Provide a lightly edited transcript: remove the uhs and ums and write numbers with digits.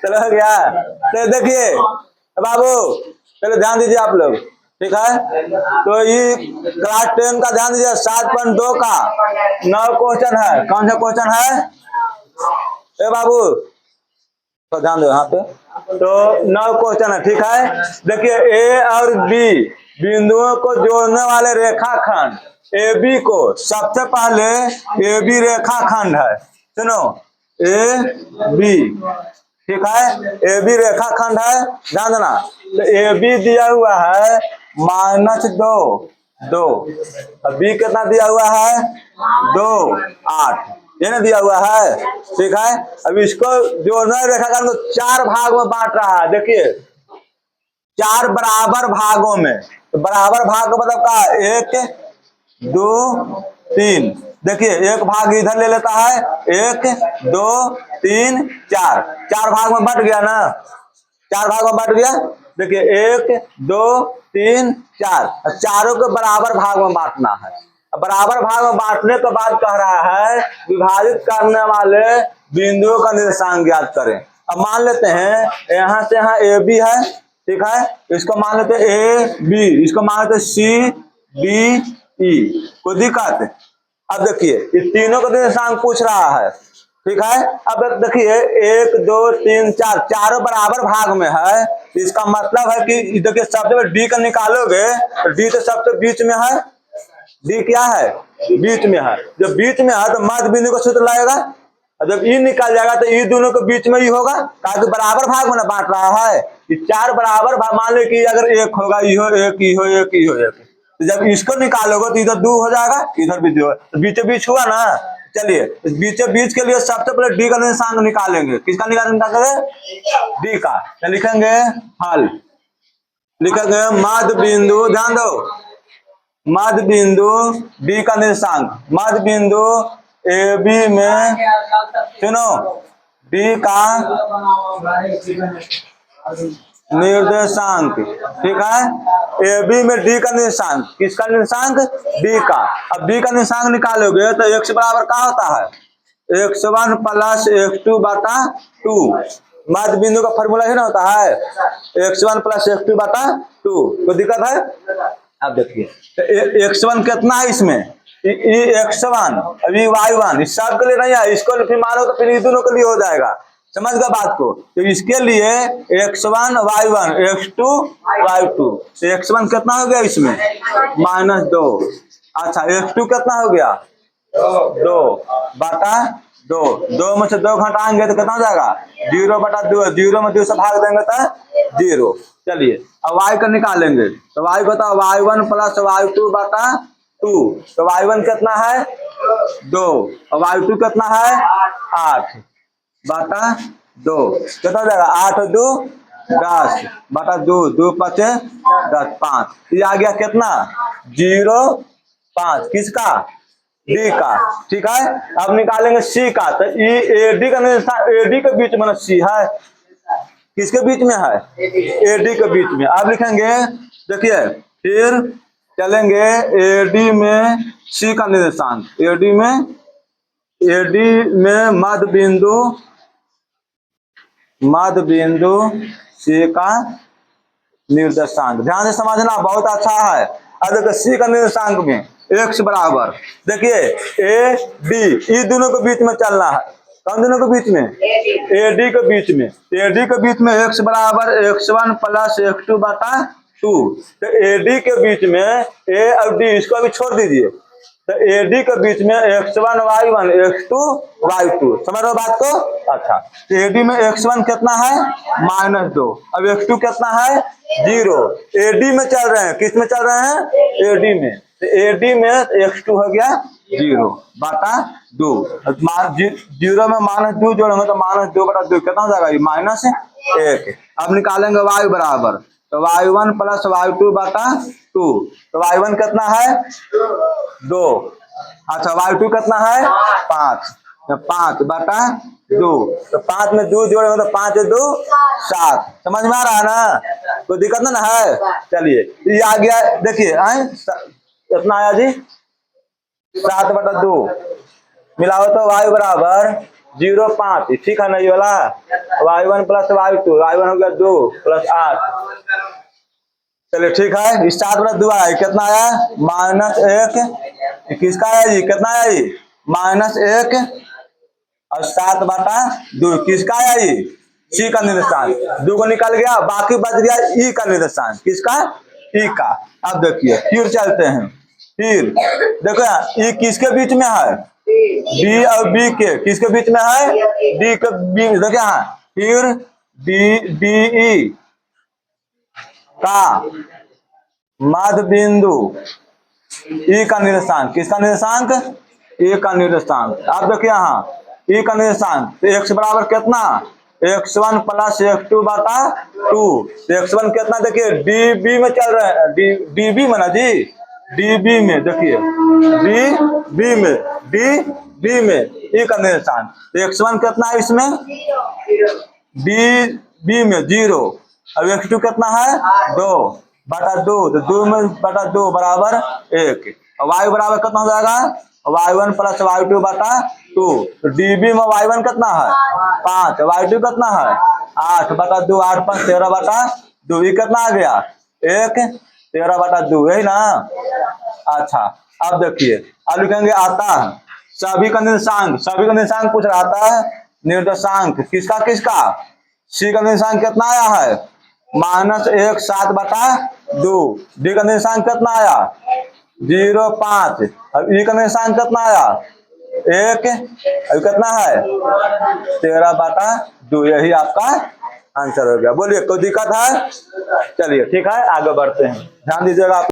चलो हो गया। तो देखिए बाबू, चलो ध्यान दीजिए आप लोग, ठीक है। तो ये क्लास 10 का ध्यान दीजिए, 7.2 का 9 क्वेश्चन है। कौन सा क्वेश्चन है ए बाबू, तो ध्यान दो यहाँ पे। तो 9 क्वेश्चन है, ठीक है। देखिए ए और बी बिंदुओं को जोड़ने वाले रेखाखंड ए बी को, सबसे पहले ए बी रेखाखंड है, सुनो ए बी, ठीक है। ए बी रेखाखंड है, ध्यान देना। तो ए बी दिया हुआ है -2 और बी कितना दिया हुआ है 2 8, ये ना दिया हुआ है, ठीक है। अब इसको जोड़ना रेखाखंड को 4 भाग में बांट रहा है। देखिए 4 बराबर भागों में, तो बराबर भाग का मतलब का 1 2 3। देखिए एक भाग इधर ले लेता है, 1 2 3 4, 4 भाग में बट गया ना, 4 भाग में बट गया। देखिए 1 2 3 4, चारों को बराबर भाग में बांटना है। बराबर भाग में बांटने के बाद कह रहा है विभाजित करने वाले बिंदुओं का निर्देशांक ज्ञात करें। अब मान लेते हैं यहाँ से यहाँ ए बी है, ठीक है। इसको मान लेते हैं ए बी, इसको मान लेते सी डी ई, कोई दिक्कत। अब देखिए इस तीनों का निर्देशांक पूछ रहा है, ठीक है। अब देखिए 1 2 3 4, चारों बराबर भाग में है। इसका मतलब है कि देखिए सबसे पहले डी का निकालोगे तो डी तो सबसे बीच में है, डी क्या है बीच में है। जब बीच में है तो मध्य बिंदु का सूत्र लगेगा, और जब ई निकल जाएगा तो ई दोनों के बीच में ही होगा, ताकि बराबर भाग में ना बांट रहा है। ये 4 बराबर भाग, मान लो कि अगर एक होगा, ई हो एक, ई हो एक, ई हो एक, तो जब इसको निकालोगे तो इधर 2 हो जाएगा, इधर भी 2, तो बीचों बीच हुआ ना। चलिए इस बीचों बीच के लिए सबसे पहले डी का निर्देशांक निकालेंगे। किसका निकालेंगे? डी का। क्या लिखेंगे? हल लिखेंगे मध्य बिंदु, ध्यान दो, मध्य बिंदु डी का निर्देशांक, मध्य बिंदु ए बी में, सुनो, डी का निर्देशांक, ठीक है। ए बी में डी का निर्देशांक, किसका निर्देशांक? डी का। अब डी का निर्देशांक निकालोगे तो x बराबर क्या होता है? x1 प्लस x2 बटा 2। मध्य बिंदु का फॉर्मूला ही ना होता है x1 प्लस x2 बटा 2। कोई दिक्कत है? अब देखिए तो x1 कितना है इसमें, x1, अभी y1, इस सब के लिए नहीं है, इसको फिर मानो तो फिर ये दोनों के लिए हो जाएगा। समझ गए बात को? तो इसके लिए x1 y1 x2 y2, तो x1 कितना हो गया इसमें -2। अच्छा x2 कितना हो गया 2 बटा 2, 2 में से 2 घटाएंगे तो कितना हो जाएगा 0 बटा 2, 0 में 2 से भाग देंगे तो 0। चलिए अब y का निकालेंगे, तो y बताओ y1 प्लस y2 बटा 2, तो y1 कितना है 2 और y2 कितना है 8 बटा 2, कितना हो जाएगा 8 2 10 बटा 2, 2 5 10 5, ये आ गया कितना 0 5, किसका? डी का, ठीक है। अब निकालेंगे सी का, तो ई ए डी का ए डी के बीच में सी है, किसके बीच में है? ए डी के बीच में। अब लिखेंगे, देखिए फिर चलेंगे ए डी में सी का निर्देशांक, ए डी में मध्य बिंदु सी का निर्देशांक, ध्यान से समझना, बहुत अच्छा है। अब देखिए सी का निर्देशांक में x बराबर, देखिए ए डी, ई दोनों के बीच में चलना है। कौन दोनों के बीच में? ए डी के बीच में। ए डी के बीच में x बराबर x1 प्लस x2 बटा 2, तो ए डी के बीच में ए और डी, इसको अभी छोड़ दीजिए, तो ए डी के बीच में x1 y1 x2 y2, समझ रहे बात को? अच्छा, तो ए डी में x1 कितना है -2, अब x2 कितना है 0। ए डी में चल रहे हैं, किस में चल रहे हैं? ए डी में। तो ए डी में x2 हो गया 0 बटा 2, 0 में -2 जोड़ेंगे तो -2 बटा 2 कितना हो जाएगा -1। अब निकालेंगे y बराबर, तो y1 प्लस y2 बटा 2, तो y1 कितना है 2, अच्छा y2 कितना है 5, तो 5 बटा 2, तो 5 में 2 जोड़ेंगे तो 5 2 7, समझ में आ रहा है ना? कोई दिक्कत ना है? चलिए ये आ गया, देखिए कितना आया जी 7 बटा 2, मिलाओ तो y बराबर 0.5, ठीक है ना ये वाला। y1 प्लस y2, y1 हो गया 2 प्लस 8। चलिए ठीक है, इस 7 बटा 2 आया, कितना आया -1। किसका आया जी, कितना आया जी -1 और 7/2, किसका आया जी सी का निशान। 2 को निकल गया, बाकी बच गया ई का निशान, किसका ई का। अब देखिए फिर चलते हैं, फिर देखो ई किसके बीच में है, डी और बी के किसके बीच में है, डी के बी, देखिए यहाँ फिर डी डी ई का मध्य बिंदु ई का निर्देशांक, किसका निर्देशांक ए का निर्देशांक। आप देखिए यहाँ ई का निर्देशांक, तो x बराबर कितना x1 प्लस x2 बटा 2। x1 कितना देखिए db में चल रहे हैं, db में ना जी, db में देखिए db में ई का निर्देशांक। x1 कितना है इसमें db में 0, अब x2 कितना है 2/2, तो 2 में बटा 2 बराबर 1। y बराबर कितना हो जाएगा y1 प्लस y2 बटा 2। तो db में y1 कितना है 5, y2 कितना है 8/2, 8 5 13/2, ये कितना आ गया 1 13/2, यही ना। अच्छा अब देखिए, अब लिखेंगे आता है सभी का निर्देशांक, सभी का निर्देशांक पूछ रहा था, निर्देशांक किसका किसका, सी का निर्देशांक कितना आया है -1 7/2, डी का निर्देशांक कितना आया 0.5, अब ई का निर्देशांक कितना आया 1, अब कितना है 13/2, यही आपका आंसर हो गया। बोलिए कोई दिक्कत है, चलिए ठीक है आगे बढ़ते हैं, ध्यान दीजिएगा।